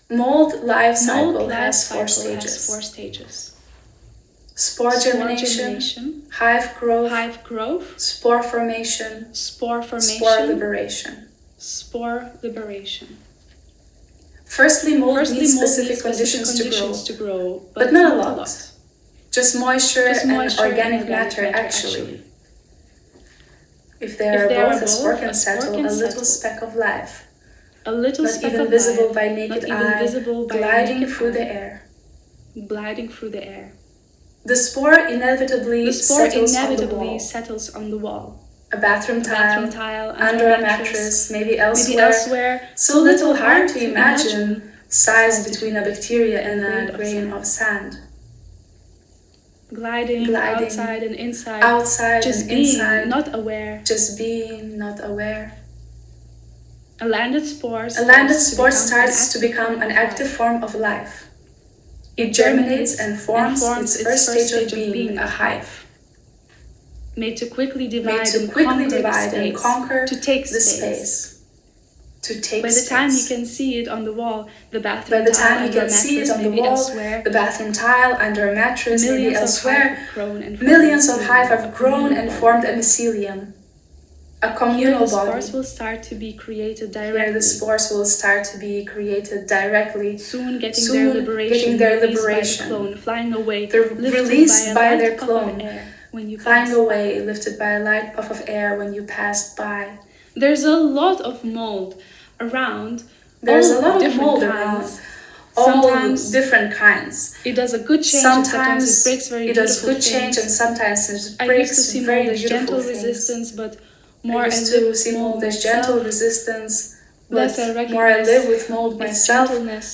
Mold life cycle has four stages. Spore germination, hive growth, spore formation, spore liberation. Firstly, mold needs specific conditions to grow, but not a lot. Just moisture and organic matter actually. If they are both a spore can settle a little speck of life. Not even visible by naked eye, gliding through the air. The spore inevitably settles on the wall. A bathroom tile, under a mattress, maybe elsewhere, so little hard to imagine, size between a bacteria and a grain of sand. Gliding outside and inside, just being, not aware. A landed spore starts to become an active form of life. It germinates and forms its first stage of being a hive. Made to quickly divide and conquer, to take the space. By the time you can see it on the wall, the bathroom tile under a mattress, maybe elsewhere, millions of hive have grown and formed a mycelium. A communal body. The spores will start to be created directly. Here the spores will start to be created directly. Soon getting their liberation. Flying away. They're released by their clone. Flying away, lifted by a light puff of air when you passed by. There's a lot of mold around. All different kinds. It does a good change. Sometimes it breaks very beautiful things. And sometimes it breaks I used to see very mold as beautiful gentle things. resistance, but More I live with mold myself,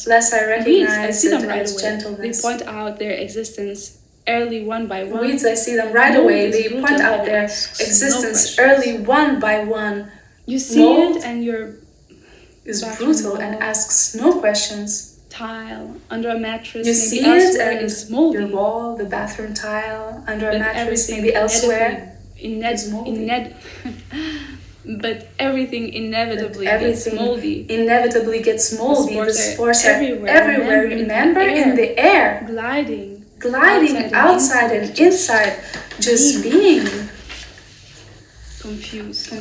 less I recognize it as gentleness. They point out their existence early one by one. Weeds, I see them right away. They point out their existence early one by one. You see it and you're is brutal and asks no questions. Tile under a mattress, you see it and is moldy. Your wall, the bathroom tile under a mattress, maybe elsewhere. But everything inevitably gets moldy. The spores are everywhere. Remember, in the air, gliding outside and inside, just being confused.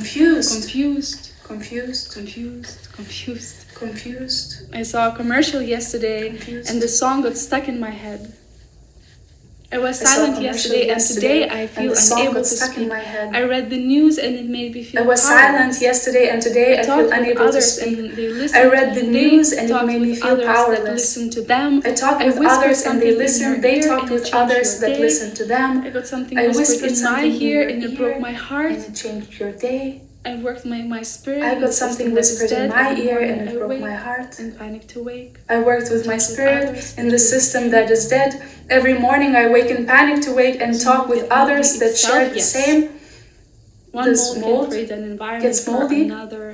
I saw a commercial yesterday, and the song got stuck in my head. I was silent yesterday, and today I feel unable to speak. I read the news, and it made me feel powerless. silent yesterday, and today I feel unable to speak. I read the news, and it made me feel powerless. I talked with others, and they listened. They talked with others that listened to them. I got something whispered in my ear, and it broke my heart. And it changed your day. I worked my spirit. I got something whispered in my ear, and it broke my heart. And panicked to wake. I worked with my spirit in the system that is dead. Every morning I wake in panic to wake and talk with others that share the same. This mold gets moldy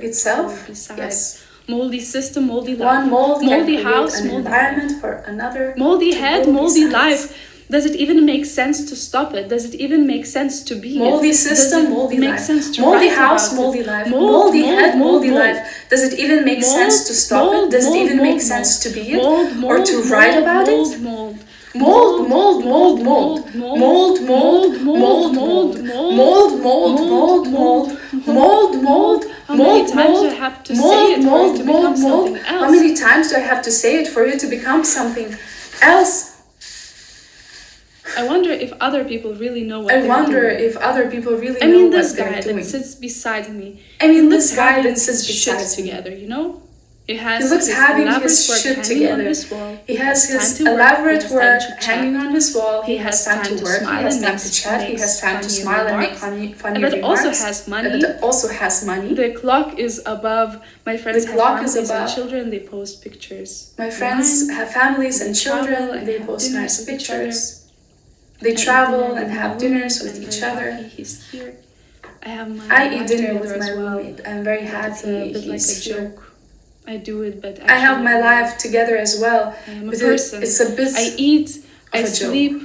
itself. Yes. Moldy system, moldy life. One mold moldy can house, create an environment for another. Moldy head, moldy life. Does it even make sense to stop it? Does it even make sense to be moldy system, moldy life? Moldy house, moldy life. Moldy head, moldy life. Does it even make sense to stop it? Does it even make sense to be it? Or to write about it? Mold, mold, mold, mold, mold, mold, mold, mold, mold, mold, mold, mold, mold, mold, mold, How many times do I have to say it for it to become something else? How many times do I have to say it for it to become something else? I wonder if other people really know what they're doing. I wonder if other people really know what this they're guy doing. that sits beside me. This guy that sits beside me. Together, you know? He looks having his shit together. He has his elaborate work hanging on his wall. He has time to work. He has time to chat. He has time to smile and make funny remarks. But also has money. But also has money. The clock is above. My friends have families and children. They post pictures. My friends have families and children. And they post nice pictures. They travel and have dinners with each other. He's here. I eat dinner with my roommate. I'm very happy he's here. I do it, but I have my life together as well. I'm a person. It's a bit. I eat. I sleep.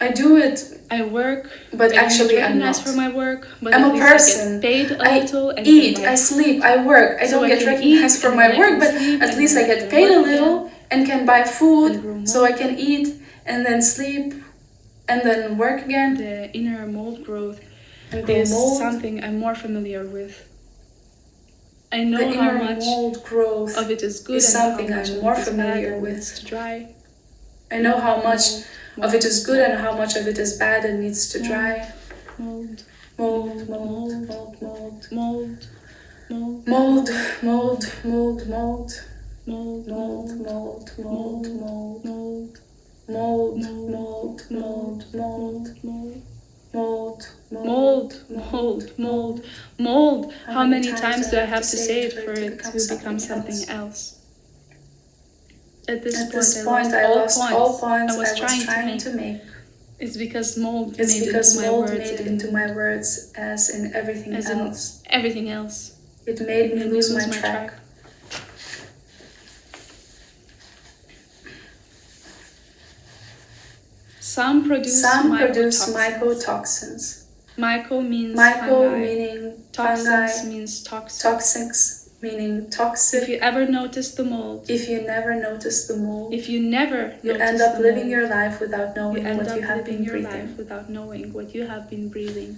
I do it. I work. But actually, I'm not. For my work. But I'm a person. I get paid a little. I eat. I sleep. I work. I don't get recognized for my work, but at least I get paid a little and can buy food, so I can eat and then sleep and then work again. The inner mold growth is something I'm more familiar with. I know how much of it is good and something how much I'm more familiar with. Needs to dry. I know how much of it is good and how much of it is bad and needs to dry. Mold. Mold, mold, mold, mold, mold, mold, mold, mold, mold, mold, mold, mold, mold, mold, mold, mold, mold, mold, mold, mold. Mold, mold, mold, mold. How many times do I have to say it for it to become something else? At this point, I lost all points I was trying to make. It's because mold made into my words as in everything else. Everything else. It made me lose my track. Some produce mycotoxins. Myco means meaning toxins fungi. Means toxic. Toxics meaning toxic. If you ever notice the mold. If you never notice the mold. If you never you end up living your life without knowing what you have been breathing. Without knowing what you have been breathing.